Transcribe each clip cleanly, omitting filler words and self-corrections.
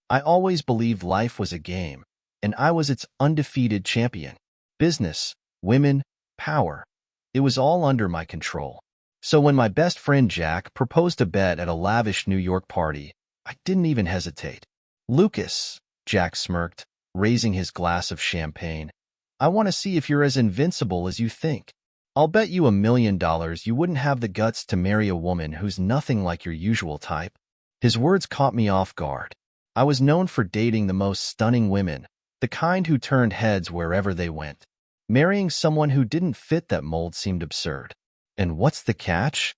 I always believed life was a game, and I was its undefeated champion. Business, women, power. It was all under my control. So when my best friend Jack proposed a bet at a lavish New York party, I didn't even hesitate. "Lucas," Jack smirked, raising his glass of champagne, "I want to see if you're as invincible as you think. I'll bet you $1 million you wouldn't have the guts to marry a woman who's nothing like your usual type." His words caught me off guard. I was known for dating the most stunning women, the kind who turned heads wherever they went. Marrying someone who didn't fit that mold seemed absurd. "And what's the catch?"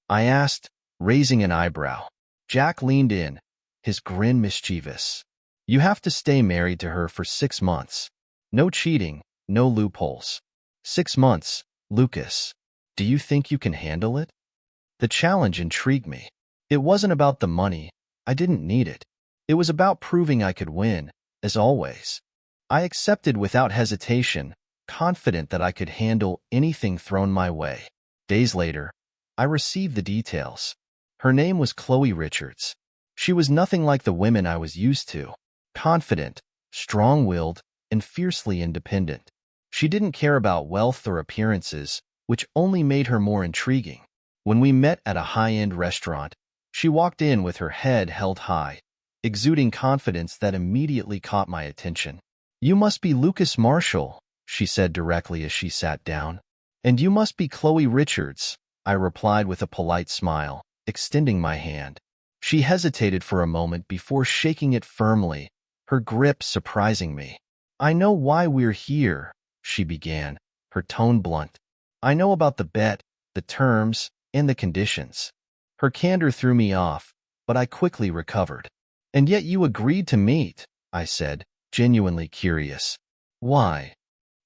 I asked, raising an eyebrow. Jack leaned in, his grin mischievous. "You have to stay married to her for 6 months. No cheating, no loopholes. 6 months, Lucas. Do you think you can handle it?" The challenge intrigued me. It wasn't about the money. I didn't need it. It was about proving I could win, as always. I accepted without hesitation, confident that I could handle anything thrown my way. Days later, I received the details. Her name was Khloe Richards. She was nothing like the women I was used to. Confident, strong-willed, and fiercely independent. She didn't care about wealth or appearances, which only made her more intriguing. When we met at a high-end restaurant, she walked in with her head held high, exuding confidence that immediately caught my attention. "You must be Lucas Marshall," she said directly as she sat down. "And you must be Khloe Richards," I replied with a polite smile, extending my hand. She hesitated for a moment before shaking it firmly, her grip surprising me. "I know why we're here," she began, her tone blunt. "I know about the bet, the terms, and the conditions." Her candor threw me off, but I quickly recovered. "And yet you agreed to meet," I said, genuinely curious. "Why?"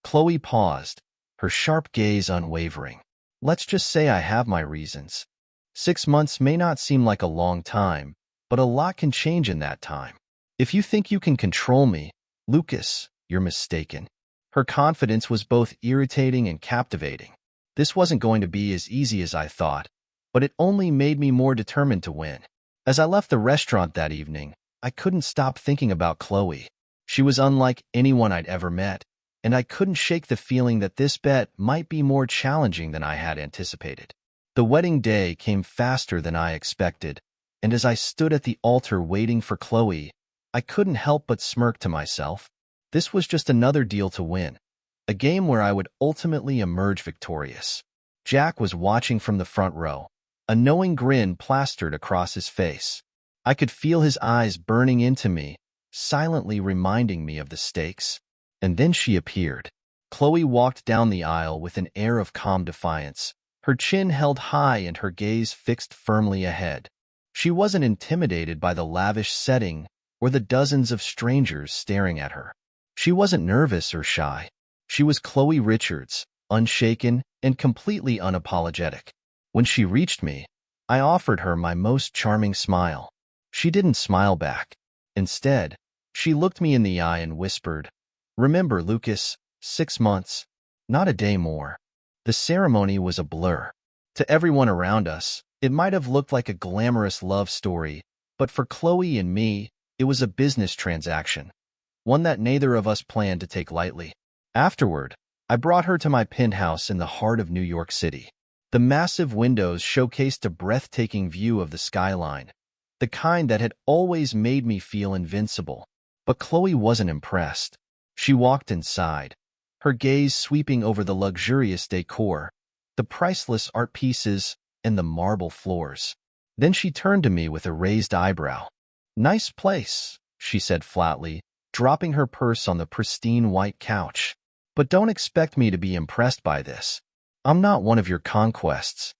Khloe paused, her sharp gaze unwavering. "Let's just say I have my reasons. 6 months may not seem like a long time, but a lot can change in that time. If you think you can control me, Lucas, you're mistaken." Her confidence was both irritating and captivating. This wasn't going to be as easy as I thought, but it only made me more determined to win. As I left the restaurant that evening, I couldn't stop thinking about Khloe. She was unlike anyone I'd ever met, and I couldn't shake the feeling that this bet might be more challenging than I had anticipated. The wedding day came faster than I expected, and as I stood at the altar waiting for Khloe, I couldn't help but smirk to myself. This was just another deal to win, a game where I would ultimately emerge victorious. Jack was watching from the front row, a knowing grin plastered across his face. I could feel his eyes burning into me, silently reminding me of the stakes. And then she appeared. Khloe walked down the aisle with an air of calm defiance, her chin held high and her gaze fixed firmly ahead. She wasn't intimidated by the lavish setting or the dozens of strangers staring at her. She wasn't nervous or shy. She was Khloe Richards, unshaken and completely unapologetic. When she reached me, I offered her my most charming smile. She didn't smile back. Instead, she looked me in the eye and whispered, "Remember, Lucas, 6 months, not a day more." The ceremony was a blur. To everyone around us, it might have looked like a glamorous love story, but for Khloe and me, it was a business transaction, one that neither of us planned to take lightly. Afterward, I brought her to my penthouse in the heart of New York City. The massive windows showcased a breathtaking view of the skyline, the kind that had always made me feel invincible. But Khloe wasn't impressed. She walked inside, her gaze sweeping over the luxurious decor, the priceless art pieces, and the marble floors. Then she turned to me with a raised eyebrow. "Nice place," she said flatly, dropping her purse on the pristine white couch. "But don't expect me to be impressed by this. I'm not one of your conquests."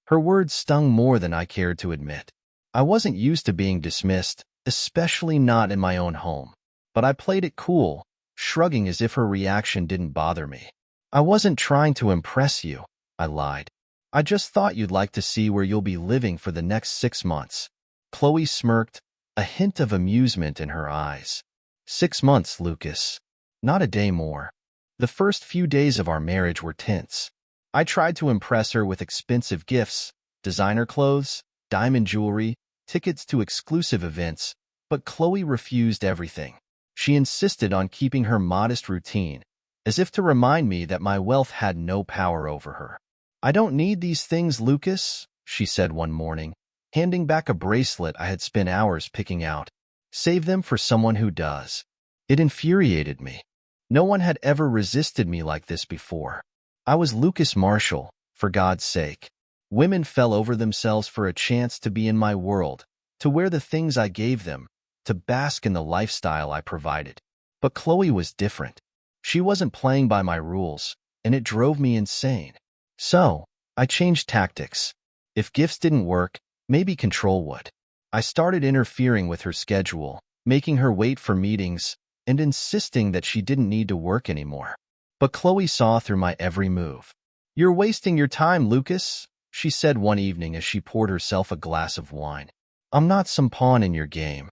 Her words stung more than I cared to admit. I wasn't used to being dismissed, especially not in my own home. But I played it cool, shrugging as if her reaction didn't bother me. "I wasn't trying to impress you," I lied. "I just thought you'd like to see where you'll be living for the next 6 months." Khloe smirked, a hint of amusement in her eyes. 6 months, Lucas. Not a day more." The first few days of our marriage were tense. I tried to impress her with expensive gifts, designer clothes, diamond jewelry, tickets to exclusive events, But Khloe refused everything. She insisted on keeping her modest routine, as if to remind me that my wealth had no power over her. "I don't need these things, Lucas," she said one morning, handing back a bracelet I had spent hours picking out. "Save them for someone who does." It infuriated me. No one had ever resisted me like this before. I was Lucas Marshall, for God's sake. Women fell over themselves for a chance to be in my world, to wear the things I gave them, to bask in the lifestyle I provided. But Khloe was different. She wasn't playing by my rules, and it drove me insane. So, I changed tactics. If gifts didn't work, maybe control would. I started interfering with her schedule, making her wait for meetings, and insisting that she didn't need to work anymore. But Khloe saw through my every move. "You're wasting your time, Lucas," she said one evening as she poured herself a glass of wine. "I'm not some pawn in your game."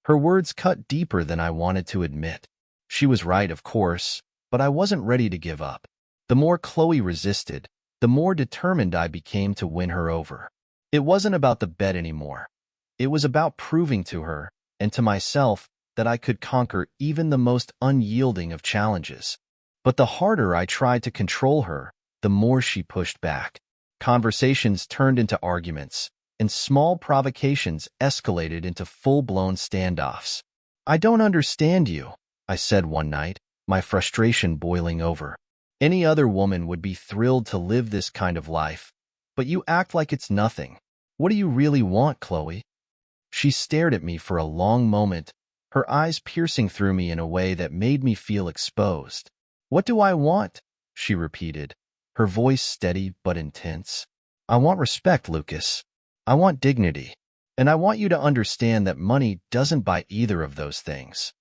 Her words cut deeper than I wanted to admit. She was right, of course, but I wasn't ready to give up. The more Khloe resisted, the more determined I became to win her over. It wasn't about the bet anymore. It was about proving to her, and to myself, that I could conquer even the most unyielding of challenges. But the harder I tried to control her, the more she pushed back. Conversations turned into arguments, and small provocations escalated into full-blown standoffs. "I don't understand you," I said one night, my frustration boiling over. "Any other woman would be thrilled to live this kind of life, but you act like it's nothing. What do you really want, Khloe?" She stared at me for a long moment, her eyes piercing through me in a way that made me feel exposed. "What do I want?" she repeated, her voice steady but intense. "I want respect, Lucas. I want dignity. And I want you to understand that money doesn't buy either of those things."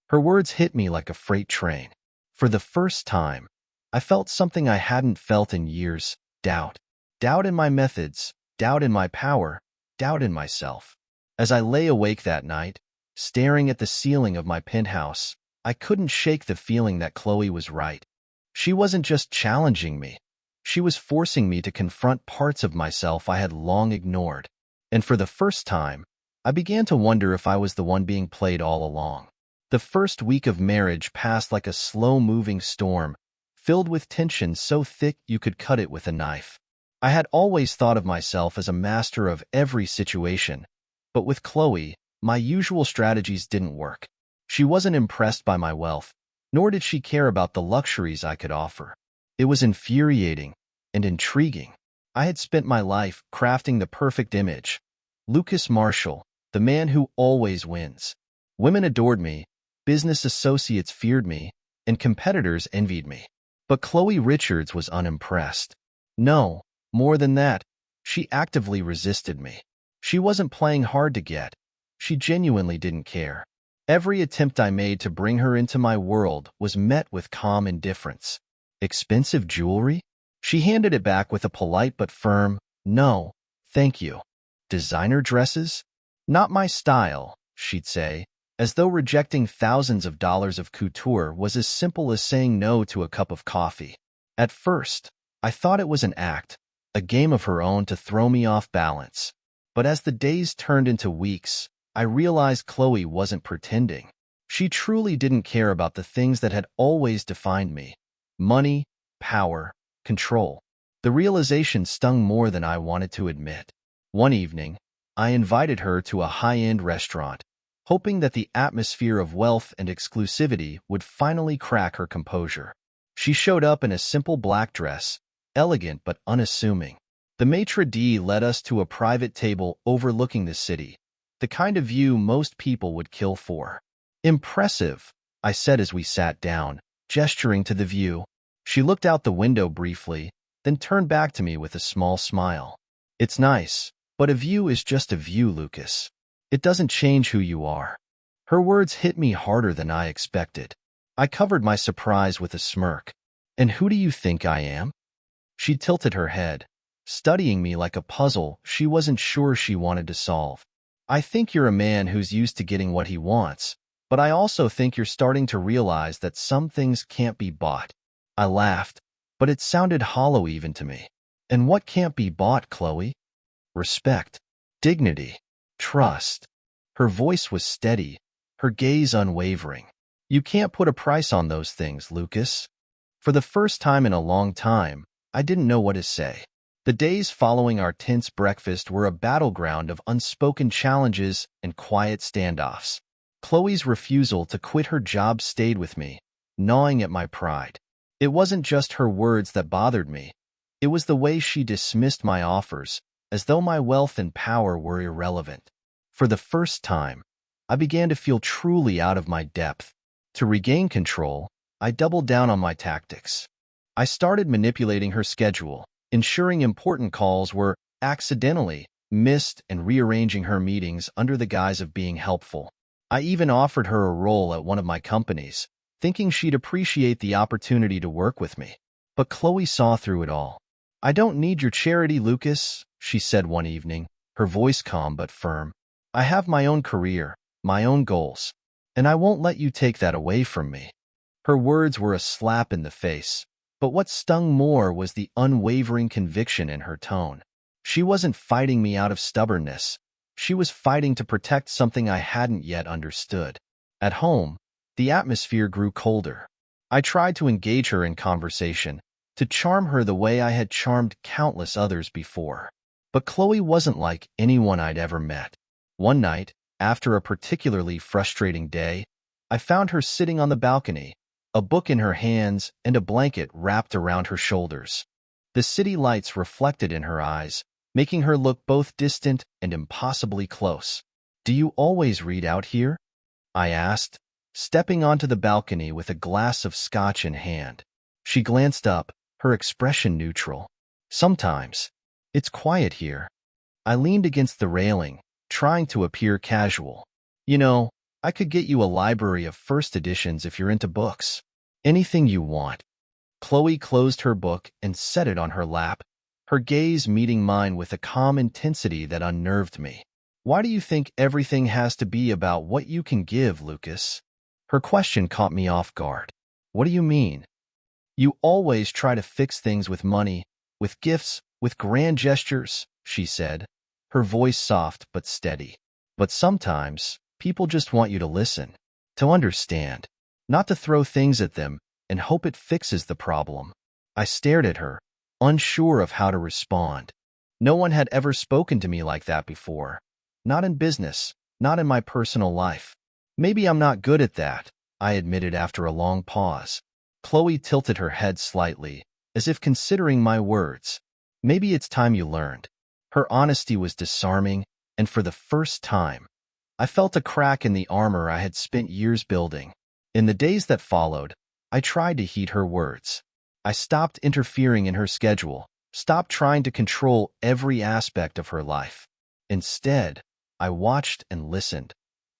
Her words hit me like a freight train. For the first time, I felt something I hadn't felt in years: doubt. Doubt in my methods, doubt in my power, doubt in myself. As I lay awake that night, staring at the ceiling of my penthouse, I couldn't shake the feeling that Khloe was right. She wasn't just challenging me. She was forcing me to confront parts of myself I had long ignored. And for the first time, I began to wonder if I was the one being played all along. The first week of marriage passed like a slow-moving storm, filled with tension so thick you could cut it with a knife. I had always thought of myself as a master of every situation, but with Khloe, my usual strategies didn't work. She wasn't impressed by my wealth, nor did she care about the luxuries I could offer. It was infuriating and intriguing. I had spent my life crafting the perfect image. Lucas Marshall, the man who always wins. Women adored me, business associates feared me, and competitors envied me. But Khloe Richards was unimpressed. No, more than that, she actively resisted me. She wasn't playing hard to get. She genuinely didn't care. Every attempt I made to bring her into my world was met with calm indifference. "Expensive jewelry?" She handed it back with a polite but firm, "No, thank you." "Designer dresses?" "Not my style," she'd say, as though rejecting thousands of dollars of couture was as simple as saying no to a cup of coffee. At first, I thought it was an act, a game of her own to throw me off balance. But as the days turned into weeks, I realized Khloe wasn't pretending. She truly didn't care about the things that had always defined me: money, power, control. The realization stung more than I wanted to admit. One evening, I invited her to a high-end restaurant, hoping that the atmosphere of wealth and exclusivity would finally crack her composure. She showed up in a simple black dress, elegant but unassuming. The maitre d' led us to a private table overlooking the city, the kind of view most people would kill for. "Impressive," I said as we sat down, gesturing to the view. She looked out the window briefly, then turned back to me with a small smile. "It's nice, but a view is just a view, Lucas. It doesn't change who you are." Her words hit me harder than I expected. I covered my surprise with a smirk. "And who do you think I am?" She tilted her head, studying me like a puzzle she wasn't sure she wanted to solve. "I think you're a man who's used to getting what he wants, but I also think you're starting to realize that some things can't be bought." I laughed, but it sounded hollow even to me. "And what can't be bought, Khloe?" "Respect, dignity, trust." Her voice was steady, her gaze unwavering. You can't put a price on those things, Lucas. For the first time in a long time, I didn't know what to say. The days following our tense breakfast were a battleground of unspoken challenges and quiet standoffs. Khloe's refusal to quit her job stayed with me, gnawing at my pride. It wasn't just her words that bothered me. It was the way she dismissed my offers, as though my wealth and power were irrelevant. For the first time, I began to feel truly out of my depth. To regain control, I doubled down on my tactics. I started manipulating her schedule, ensuring important calls were accidentally missed and rearranging her meetings under the guise of being helpful. I even offered her a role at one of my companies, thinking she'd appreciate the opportunity to work with me. But Khloe saw through it all. "I don't need your charity, Lucas," she said one evening, her voice calm but firm. "I have my own career, my own goals, and I won't let you take that away from me." Her words were a slap in the face, but what stung more was the unwavering conviction in her tone. She wasn't fighting me out of stubbornness. She was fighting to protect something I hadn't yet understood. At home, the atmosphere grew colder. I tried to engage her in conversation, to charm her the way I had charmed countless others before. But Khloe wasn't like anyone I'd ever met. One night, after a particularly frustrating day, I found her sitting on the balcony, a book in her hands and a blanket wrapped around her shoulders. The city lights reflected in her eyes, making her look both distant and impossibly close. "Do you always read out here?" I asked, stepping onto the balcony with a glass of scotch in hand. She glanced up, her expression neutral. "Sometimes. It's quiet here." I leaned against the railing, trying to appear casual. "You know, I could get you a library of first editions if you're into books. Anything you want." Khloe closed her book and set it on her lap, her gaze meeting mine with a calm intensity that unnerved me. "Why do you think everything has to be about what you can give, Lucas?" Her question caught me off guard. "What do you mean?" "You always try to fix things with money, with gifts, with grand gestures," she said, her voice soft but steady. "But sometimes, people just want you to listen, to understand, not to throw things at them and hope it fixes the problem." I stared at her, unsure of how to respond. No one had ever spoken to me like that before. Not in business, not in my personal life. "Maybe I'm not good at that," I admitted after a long pause. Khloe tilted her head slightly, as if considering my words. "Maybe it's time you learned." Her honesty was disarming, and for the first time, I felt a crack in the armor I had spent years building. In the days that followed, I tried to heed her words. I stopped interfering in her schedule, stopped trying to control every aspect of her life. Instead, I watched and listened,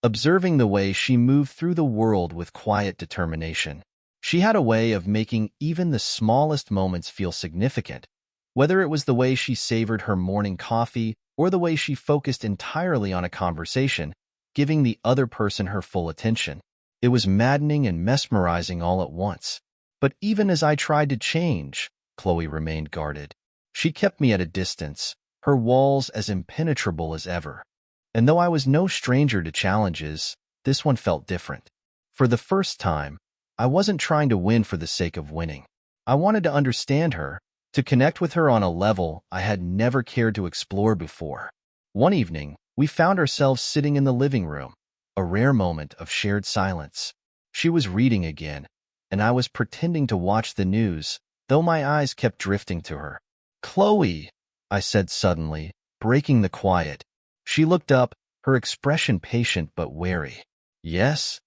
observing the way she moved through the world with quiet determination. She had a way of making even the smallest moments feel significant, whether it was the way she savored her morning coffee or the way she focused entirely on a conversation, giving the other person her full attention. It was maddening and mesmerizing all at once. But even as I tried to change, Khloe remained guarded. She kept me at a distance, her walls as impenetrable as ever. And though I was no stranger to challenges, this one felt different. For the first time, I wasn't trying to win for the sake of winning. I wanted to understand her, to connect with her on a level I had never cared to explore before. One evening, we found ourselves sitting in the living room, a rare moment of shared silence. She was reading again, and I was pretending to watch the news, though my eyes kept drifting to her. "Khloe," I said suddenly, breaking the quiet. She looked up, her expression patient but wary. "Yes?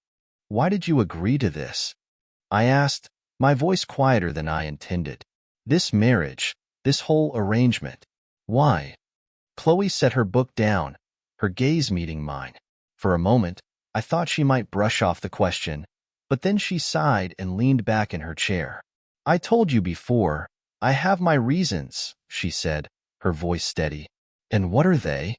Why did you agree to this?" I asked, my voice quieter than I intended. "This marriage, this whole arrangement. Why?" Khloe set her book down, her gaze meeting mine. For a moment, I thought she might brush off the question, but then she sighed and leaned back in her chair. "I told you before, I have my reasons," she said, her voice steady. "And what are they?"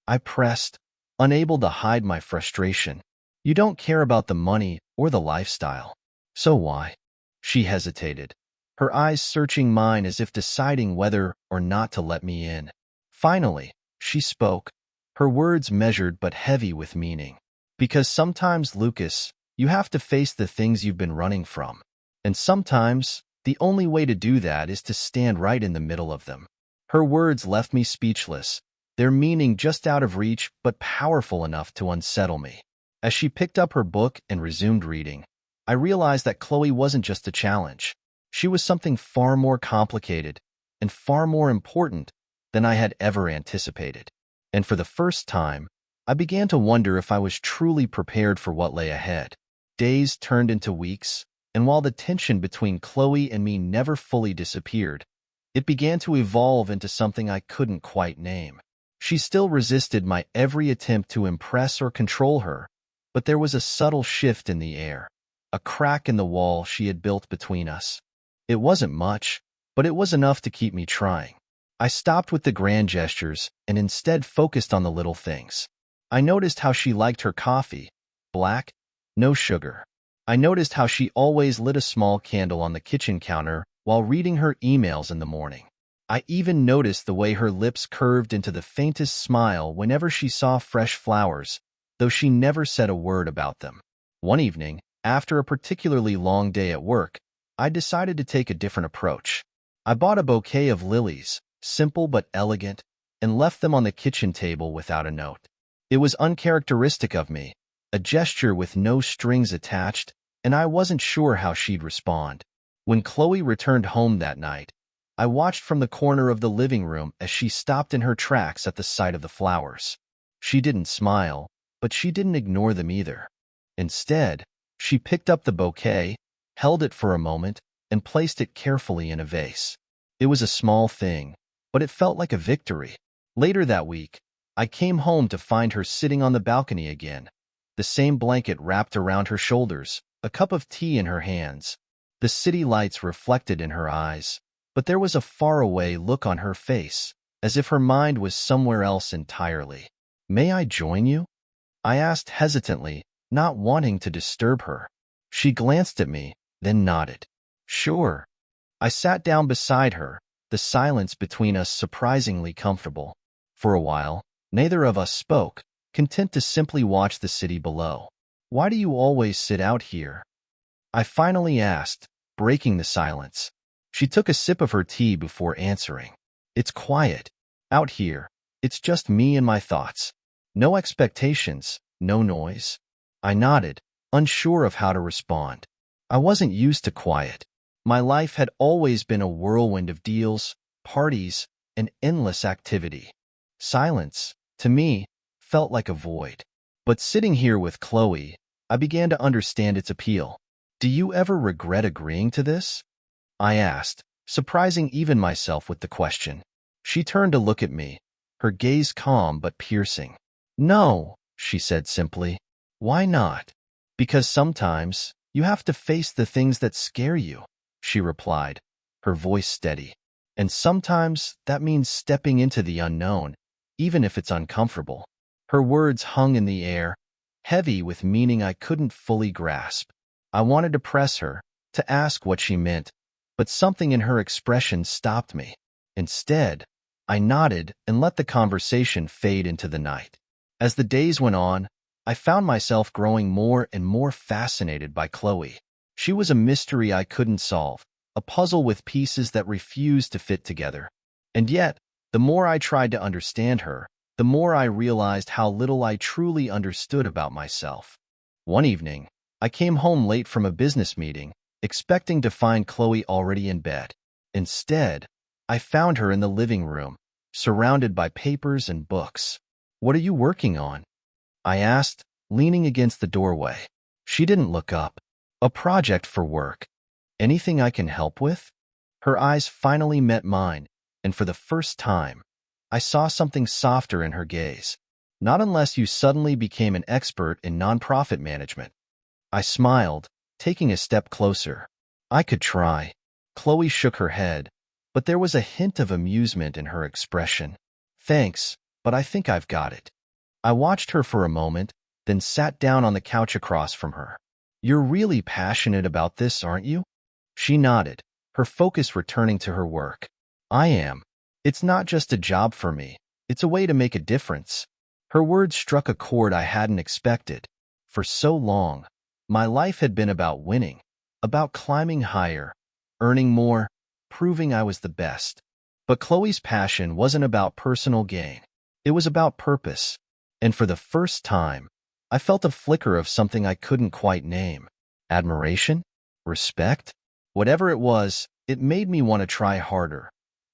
I pressed, unable to hide my frustration. "You don't care about the money or the lifestyle. So why?" She hesitated, her eyes searching mine as if deciding whether or not to let me in. Finally, she spoke. her words measured but heavy with meaning. Because sometimes, Lucas, you have to face the things you've been running from. And sometimes, the only way to do that is to stand right in the middle of them. Her words left me speechless, their meaning just out of reach but powerful enough to unsettle me. As she picked up her book and resumed reading, I realized that Khloe wasn't just a challenge. She was something far more complicated and far more important than I had ever anticipated. And for the first time, I began to wonder if I was truly prepared for what lay ahead. Days turned into weeks, and while the tension between Khloe and me never fully disappeared, it began to evolve into something I couldn't quite name. She still resisted my every attempt to impress or control her, but there was a subtle shift in the air, a crack in the wall she had built between us. It wasn't much, but it was enough to keep me trying. I stopped with the grand gestures and instead focused on the little things. I noticed how she liked her coffee, black, no sugar. I noticed how she always lit a small candle on the kitchen counter while reading her emails in the morning. I even noticed the way her lips curved into the faintest smile whenever she saw fresh flowers, though she never said a word about them. One evening, after a particularly long day at work, I decided to take a different approach. I bought a bouquet of lilies, simple but elegant, and left them on the kitchen table without a note. It was uncharacteristic of me, a gesture with no strings attached, and I wasn't sure how she'd respond. When Khloe returned home that night, I watched from the corner of the living room as she stopped in her tracks at the sight of the flowers. She didn't smile, but she didn't ignore them either. Instead, she picked up the bouquet, held it for a moment, and placed it carefully in a vase. It was a small thing, but it felt like a victory. Later that week, I came home to find her sitting on the balcony again, the same blanket wrapped around her shoulders, a cup of tea in her hands. The city lights reflected in her eyes, but there was a faraway look on her face, as if her mind was somewhere else entirely. "May I join you?" I asked hesitantly, not wanting to disturb her. She glanced at me, then nodded. "Sure." I sat down beside her, the silence between us surprisingly comfortable. For a while, neither of us spoke, content to simply watch the city below. "Why do you always sit out here?" I finally asked, breaking the silence. She took a sip of her tea before answering. "It's quiet. Out here, it's just me and my thoughts. No expectations, no noise." I nodded, unsure of how to respond. I wasn't used to quiet. My life had always been a whirlwind of deals, parties, and endless activity. Silence, to me, felt like a void. But sitting here with Khloe, I began to understand its appeal. "Do you ever regret agreeing to this?" I asked, surprising even myself with the question. She turned to look at me, her gaze calm but piercing. "No," she said simply. "Why not?" "Because sometimes you have to face the things that scare you," she replied, her voice steady. "And sometimes that means stepping into the unknown, even if it's uncomfortable." Her words hung in the air, heavy with meaning I couldn't fully grasp. I wanted to press her, to ask what she meant, but something in her expression stopped me. Instead, I nodded and let the conversation fade into the night. As the days went on, I found myself growing more and more fascinated by Khloe. She was a mystery I couldn't solve, a puzzle with pieces that refused to fit together. And yet, the more I tried to understand her, the more I realized how little I truly understood about myself. One evening, I came home late from a business meeting, expecting to find Khloe already in bed. Instead, I found her in the living room, surrounded by papers and books. "What are you working on?" I asked, leaning against the doorway. She didn't look up. "A project for work. Anything I can help with?" Her eyes finally met mine, and for the first time, I saw something softer in her gaze. "Not unless you suddenly became an expert in nonprofit management." I smiled, taking a step closer. "I could try." Khloe shook her head, but there was a hint of amusement in her expression. "Thanks, but I think I've got it." I watched her for a moment, then sat down on the couch across from her. "You're really passionate about this, aren't you?" She nodded, her focus returning to her work. "I am. It's not just a job for me. It's a way to make a difference." Her words struck a chord I hadn't expected. For so long, my life had been about winning, about climbing higher, earning more, proving I was the best. But Chloe's passion wasn't about personal gain. It was about purpose. And for the first time, I felt a flicker of something I couldn't quite name. Admiration? Respect? Whatever it was, it made me want to try harder.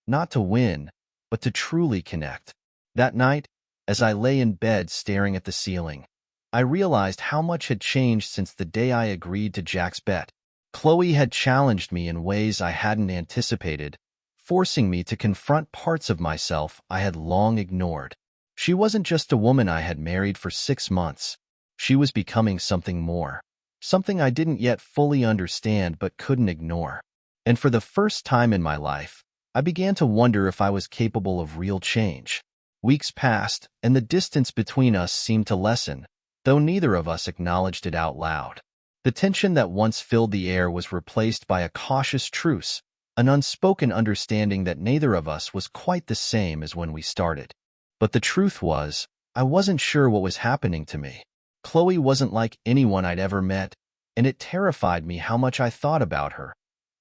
Not to win, but to truly connect. That night, as I lay in bed staring at the ceiling, I realized how much had changed since the day I agreed to Jack's bet. Chloe had challenged me in ways I hadn't anticipated, forcing me to confront parts of myself I had long ignored. She wasn't just a woman I had married for 6 months. She was becoming something more, something I didn't yet fully understand but couldn't ignore. And for the first time in my life, I began to wonder if I was capable of real change. Weeks passed, and the distance between us seemed to lessen, though neither of us acknowledged it out loud. The tension that once filled the air was replaced by a cautious truce, an unspoken understanding that neither of us was quite the same as when we started. But the truth was, I wasn't sure what was happening to me. Chloe wasn't like anyone I'd ever met, and it terrified me how much I thought about her,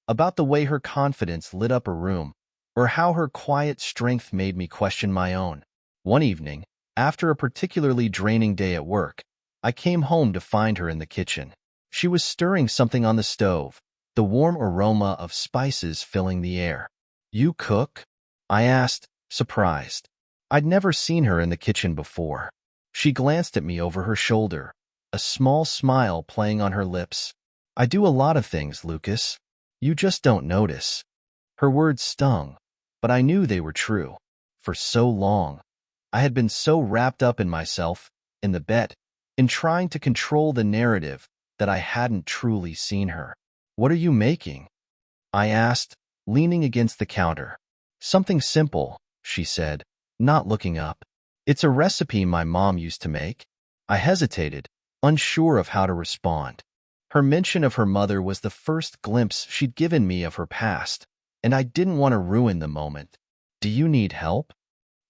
about the way her confidence lit up a room, or how her quiet strength made me question my own. One evening, after a particularly draining day at work, I came home to find her in the kitchen. She was stirring something on the stove, the warm aroma of spices filling the air. "You cook?" I asked, surprised. I'd never seen her in the kitchen before. She glanced at me over her shoulder, a small smile playing on her lips. "I do a lot of things, Lucas. You just don't notice." Her words stung, but I knew they were true. For so long, I had been so wrapped up in myself, in the bet, in trying to control the narrative, that I hadn't truly seen her. "What are you making?" I asked, leaning against the counter. "Something simple," she said, not looking up. "It's a recipe my mom used to make." I hesitated, unsure of how to respond. Her mention of her mother was the first glimpse she'd given me of her past, and I didn't want to ruin the moment. "Do you need help?"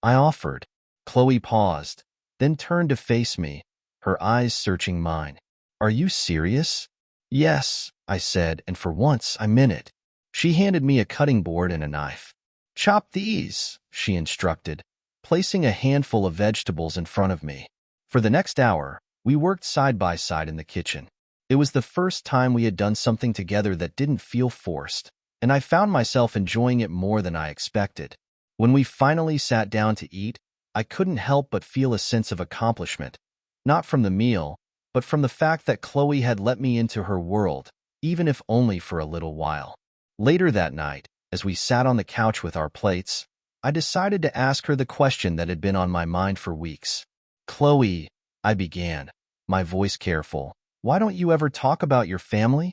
I offered. Chloe paused, then turned to face me, her eyes searching mine. "Are you serious?" "Yes," I said, and for once I meant it. She handed me a cutting board and a knife. "Chop these," she instructed, placing a handful of vegetables in front of me. For the next hour, we worked side by side in the kitchen. It was the first time we had done something together that didn't feel forced, and I found myself enjoying it more than I expected. When we finally sat down to eat, I couldn't help but feel a sense of accomplishment, not from the meal, but from the fact that Chloe had let me into her world, even if only for a little while. Later that night, as we sat on the couch with our plates, I decided to ask her the question that had been on my mind for weeks. "Chloe," I began, my voice careful, "why don't you ever talk about your family?"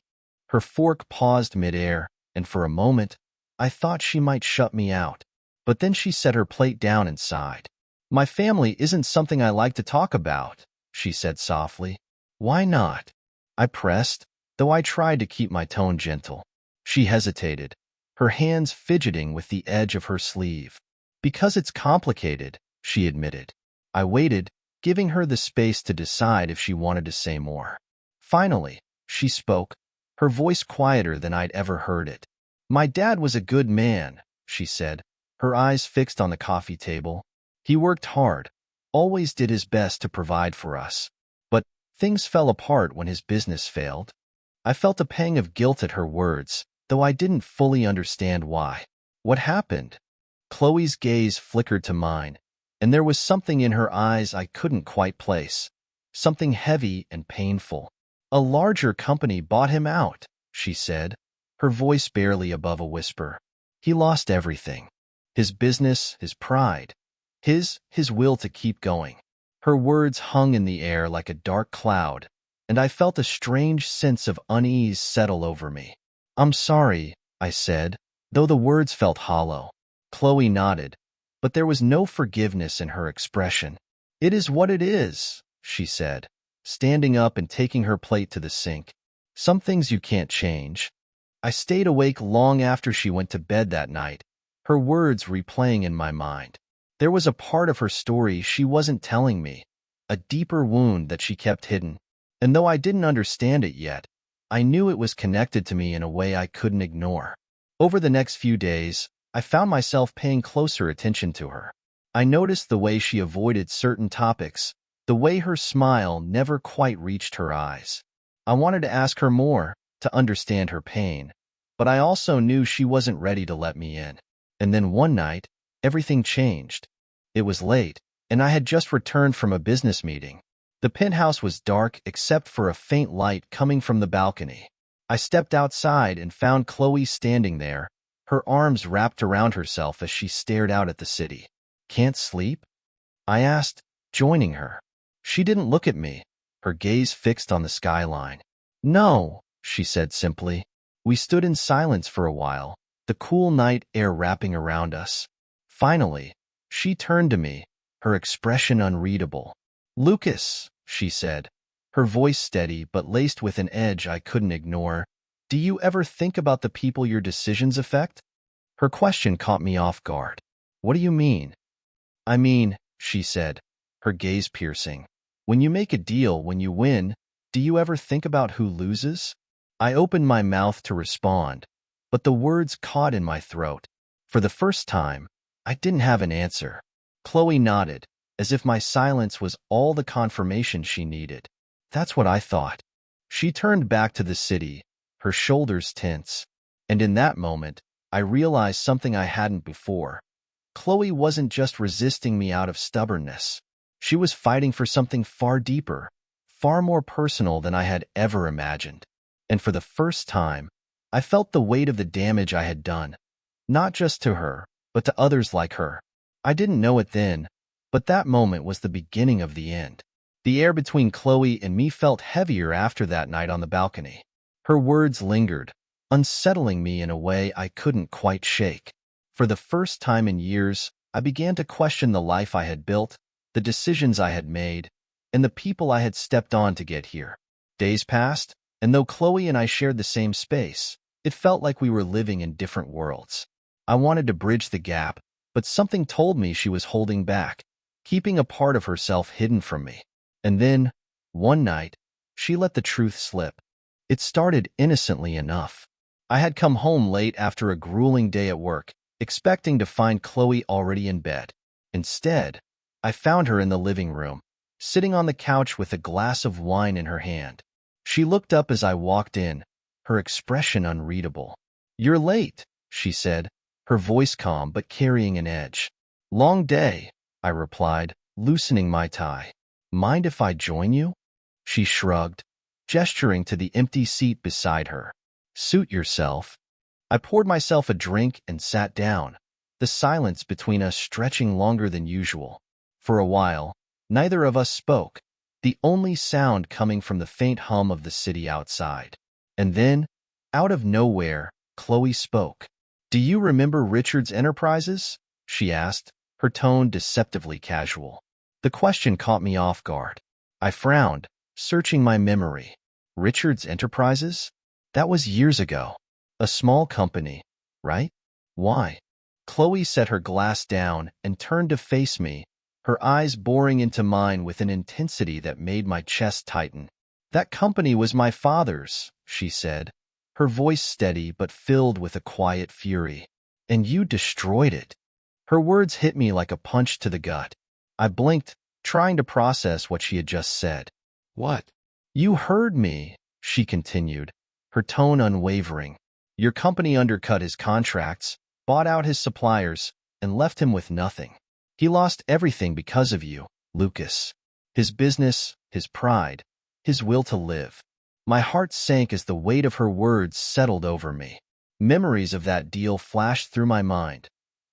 Her fork paused midair, and for a moment, I thought she might shut me out. But then she set her plate down and sighed. "My family isn't something I like to talk about," she said softly. "Why not?" I pressed, though I tried to keep my tone gentle. She hesitated, her hands fidgeting with the edge of her sleeve. "Because it's complicated," she admitted. I waited, giving her the space to decide if she wanted to say more. Finally, she spoke, her voice quieter than I'd ever heard it. "My dad was a good man," she said, her eyes fixed on the coffee table. "He worked hard, always did his best to provide for us. But things fell apart when his business failed." I felt a pang of guilt at her words, though I didn't fully understand why. "What happened?" Chloe's gaze flickered to mine, and there was something in her eyes I couldn't quite place, something heavy and painful. "A larger company bought him out," she said, her voice barely above a whisper. "He lost everything. His business, his pride, his will to keep going." Her words hung in the air like a dark cloud, and I felt a strange sense of unease settle over me. "I'm sorry," I said, though the words felt hollow. Chloe nodded, but there was no forgiveness in her expression. "It is what it is," she said, standing up and taking her plate to the sink. "Some things you can't change." I stayed awake long after she went to bed that night, her words replaying in my mind. There was a part of her story she wasn't telling me, a deeper wound that she kept hidden. And though I didn't understand it yet, I knew it was connected to me in a way I couldn't ignore. Over the next few days, I found myself paying closer attention to her. I noticed the way she avoided certain topics, the way her smile never quite reached her eyes. I wanted to ask her more, to understand her pain, but I also knew she wasn't ready to let me in. And then one night, everything changed. It was late, and I had just returned from a business meeting. The penthouse was dark except for a faint light coming from the balcony. I stepped outside and found Khloe standing there, her arms wrapped around herself as she stared out at the city. "Can't sleep?" I asked, joining her. She didn't look at me, her gaze fixed on the skyline. "No," she said simply. We stood in silence for a while, the cool night air wrapping around us. Finally, she turned to me, her expression unreadable. "Lucas," she said, her voice steady but laced with an edge I couldn't ignore, "do you ever think about the people your decisions affect?" Her question caught me off guard. "What do you mean?" "I mean," she said, her gaze piercing, "when you make a deal, when you win, do you ever think about who loses?" I opened my mouth to respond, but the words caught in my throat. For the first time, I didn't have an answer. Khloe nodded, as if my silence was all the confirmation she needed. "That's what I thought." She turned back to the city, her shoulders tense, and in that moment, I realized something I hadn't before. Khloe wasn't just resisting me out of stubbornness. She was fighting for something far deeper, far more personal than I had ever imagined. And for the first time, I felt the weight of the damage I had done, not just to her, but to others like her. I didn't know it then, but that moment was the beginning of the end. The air between Khloe and me felt heavier after that night on the balcony. Her words lingered, unsettling me in a way I couldn't quite shake. For the first time in years, I began to question the life I had built, the decisions I had made, and the people I had stepped on to get here. Days passed, and though Khloe and I shared the same space, it felt like we were living in different worlds. I wanted to bridge the gap, but something told me she was holding back, keeping a part of herself hidden from me. And then, one night, she let the truth slip. It started innocently enough. I had come home late after a grueling day at work, expecting to find Khloe already in bed. Instead, I found her in the living room, sitting on the couch with a glass of wine in her hand. She looked up as I walked in, her expression unreadable. "You're late," she said, her voice calm but carrying an edge. "Long day," I replied, loosening my tie. "Mind if I join you?" She shrugged, gesturing to the empty seat beside her. "Suit yourself." I poured myself a drink and sat down, the silence between us stretching longer than usual. For a while, neither of us spoke, the only sound coming from the faint hum of the city outside. And then, out of nowhere, Khloe spoke. "Do you remember Richards Enterprises?" she asked, her tone deceptively casual. The question caught me off guard. I frowned, searching my memory. Richards Enterprises? That was years ago. A small company, right? Why? Khloe set her glass down and turned to face me, her eyes boring into mine with an intensity that made my chest tighten. "That company was my father's," she said, her voice steady but filled with a quiet fury. "And you destroyed it." Her words hit me like a punch to the gut. I blinked, trying to process what she had just said. "What?" "You heard me," she continued, her tone unwavering. "Your company undercut his contracts, bought out his suppliers, and left him with nothing. He lost everything because of you, Lucas. His business, his pride, his will to live." My heart sank as the weight of her words settled over me. Memories of that deal flashed through my mind.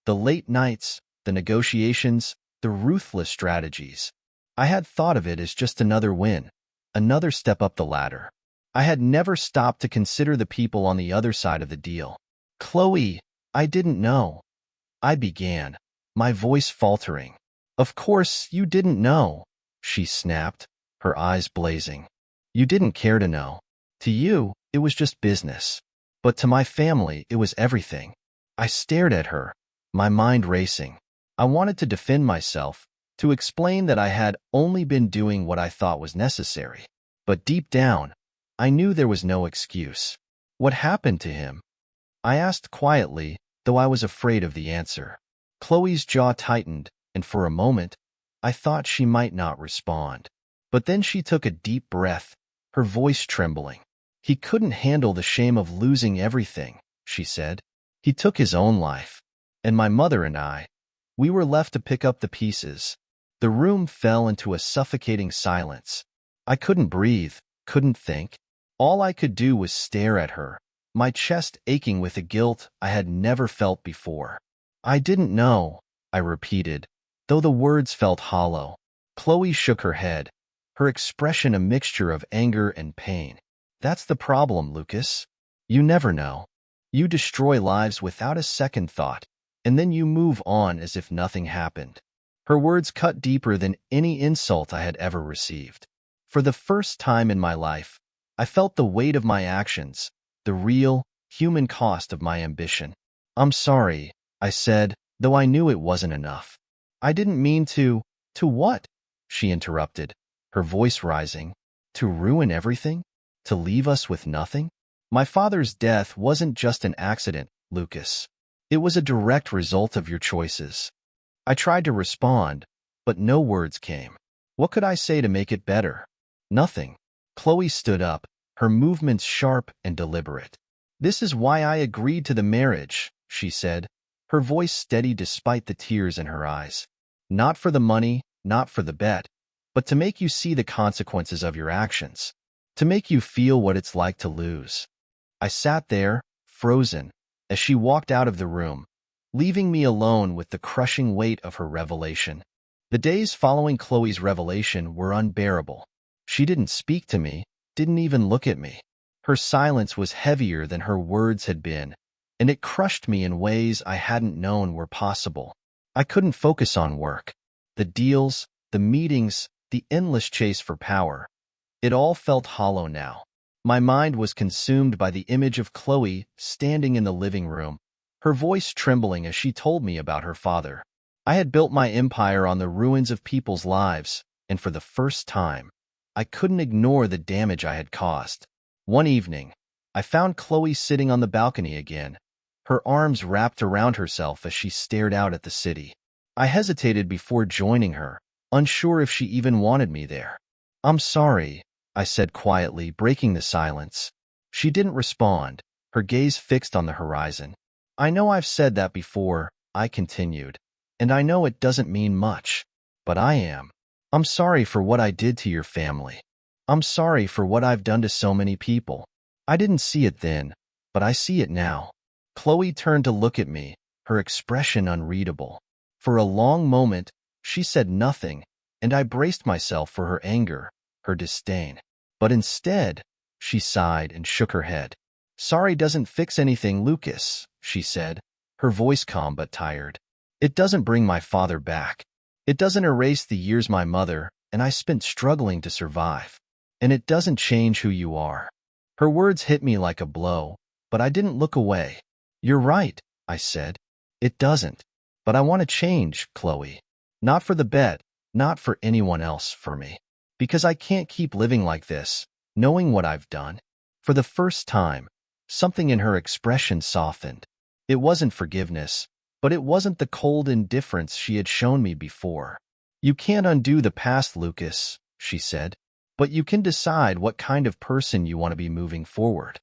The late nights, the negotiations, the ruthless strategies. I had thought of it as just another win, another step up the ladder. I had never stopped to consider the people on the other side of the deal. "Khloe, I didn't know." I began, my voice faltering. "Of course you didn't know," she snapped, her eyes blazing. "You didn't care to know. To you, it was just business. But to my family, it was everything." I stared at her, my mind racing. I wanted to defend myself, to explain that I had only been doing what I thought was necessary. But deep down, I knew there was no excuse. What happened to him? I asked quietly, though I was afraid of the answer. Khloe's jaw tightened, and for a moment, I thought she might not respond. But then she took a deep breath, her voice trembling. He couldn't handle the shame of losing everything, she said. He took his own life. And my mother and I, we were left to pick up the pieces. The room fell into a suffocating silence. I couldn't breathe, couldn't think. All I could do was stare at her, my chest aching with a guilt I had never felt before. I didn't know, I repeated, though the words felt hollow. Khloe shook her head, her expression a mixture of anger and pain. That's the problem, Lucas. You never know. You destroy lives without a second thought, and then you move on as if nothing happened. Her words cut deeper than any insult I had ever received. For the first time in my life, I felt the weight of my actions, the real, human cost of my ambition. I'm sorry, I said, though I knew it wasn't enough. I didn't mean to. To what? She interrupted, her voice rising. To ruin everything? To leave us with nothing? My father's death wasn't just an accident, Lucas. It was a direct result of your choices. I tried to respond, but no words came. What could I say to make it better? Nothing. Khloe stood up, her movements sharp and deliberate. This is why I agreed to the marriage, she said, her voice steady despite the tears in her eyes. Not for the money, not for the bet, but to make you see the consequences of your actions, to make you feel what it's like to lose. I sat there, frozen, as she walked out of the room, leaving me alone with the crushing weight of her revelation. The days following Khloe's revelation were unbearable. She didn't speak to me, didn't even look at me. Her silence was heavier than her words had been, and it crushed me in ways I hadn't known were possible. I couldn't focus on work. The deals, the meetings, the endless chase for power. It all felt hollow now. My mind was consumed by the image of Khloe standing in the living room, her voice trembling as she told me about her father. I had built my empire on the ruins of people's lives, and for the first time, I couldn't ignore the damage I had caused. One evening, I found Khloe sitting on the balcony again, her arms wrapped around herself as she stared out at the city. I hesitated before joining her, unsure if she even wanted me there. I'm sorry, I said quietly, breaking the silence. She didn't respond, her gaze fixed on the horizon. I know I've said that before, I continued, and I know it doesn't mean much, but I am. I'm sorry for what I did to your family. I'm sorry for what I've done to so many people. I didn't see it then, but I see it now. Khloe turned to look at me, her expression unreadable. For a long moment, she said nothing, and I braced myself for her anger, her disdain. But instead, she sighed and shook her head. Sorry doesn't fix anything, Lucas, she said, her voice calm but tired. It doesn't bring my father back. It doesn't erase the years my mother and I spent struggling to survive. And it doesn't change who you are. Her words hit me like a blow, but I didn't look away. You're right, I said. It doesn't. But I want to change, Khloe. Not for the bet, not for anyone else, for me. Because I can't keep living like this, knowing what I've done. For the first time, something in her expression softened. It wasn't forgiveness, but it wasn't the cold indifference she had shown me before. You can't undo the past, Lucas, she said, but you can decide what kind of person you want to be moving forward.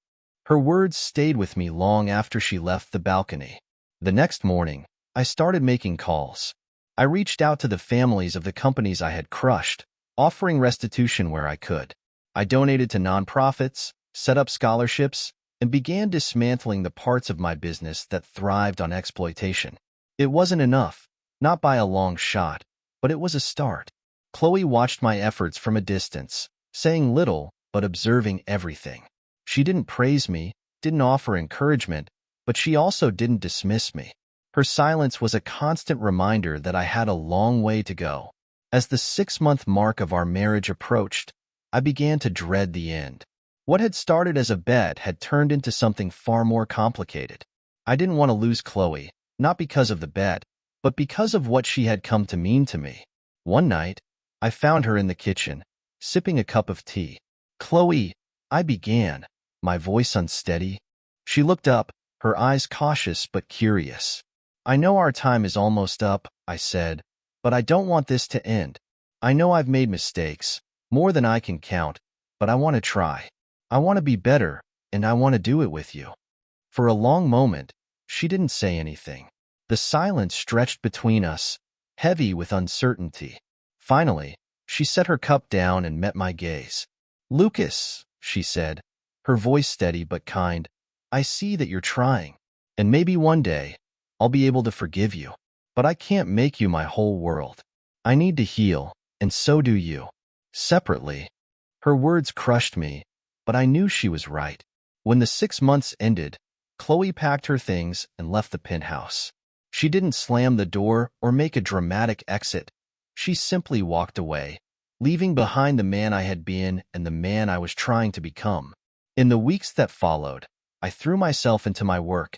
Her words stayed with me long after she left the balcony. The next morning, I started making calls. I reached out to the families of the companies I had crushed, offering restitution where I could. I donated to nonprofits, set up scholarships, and began dismantling the parts of my business that thrived on exploitation. It wasn't enough, not by a long shot, but it was a start. Khloe watched my efforts from a distance, saying little but observing everything. She didn't praise me, didn't offer encouragement, but she also didn't dismiss me. Her silence was a constant reminder that I had a long way to go. As the 6-month mark of our marriage approached, I began to dread the end. What had started as a bet had turned into something far more complicated. I didn't want to lose Khloe, not because of the bet, but because of what she had come to mean to me. One night, I found her in the kitchen, sipping a cup of tea. "Khloe," I began, my voice unsteady. She looked up, her eyes cautious but curious. "I know our time is almost up," I said, "but I don't want this to end. I know I've made mistakes, more than I can count, but I want to try. I want to be better, and I want to do it with you." For a long moment, she didn't say anything. The silence stretched between us, heavy with uncertainty. Finally, she set her cup down and met my gaze. "Lucas," she said, her voice steady but kind, "I see that you're trying, and maybe one day I'll be able to forgive you. But I can't make you my whole world. I need to heal, and so do you. Separately." Her words crushed me, but I knew she was right. When the 6 months ended, Khloe packed her things and left the penthouse. She didn't slam the door or make a dramatic exit. She simply walked away, leaving behind the man I had been and the man I was trying to become. In the weeks that followed, I threw myself into my work,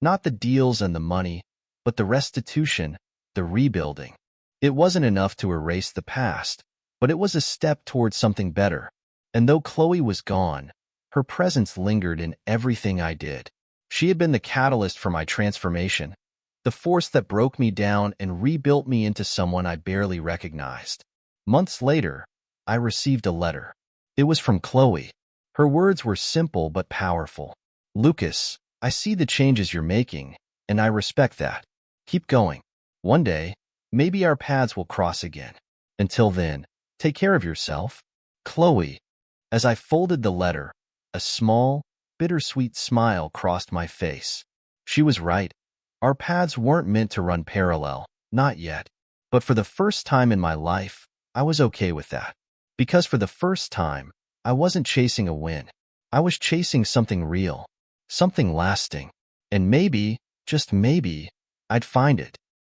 not the deals and the money, but the restitution, the rebuilding. It wasn't enough to erase the past, but it was a step towards something better. And though Khloe was gone, her presence lingered in everything I did. She had been the catalyst for my transformation, the force that broke me down and rebuilt me into someone I barely recognized. Months later, I received a letter. It was from Khloe. Her words were simple but powerful. "Lucas, I see the changes you're making, and I respect that. Keep going. One day, maybe our paths will cross again. Until then, take care of yourself. Khloe." As I folded the letter, a small, bittersweet smile crossed my face. She was right. Our paths weren't meant to run parallel, not yet. But for the first time in my life, I was okay with that. Because for the first time, I wasn't chasing a win. I was chasing something real, something lasting. And maybe, just maybe, I'd find it.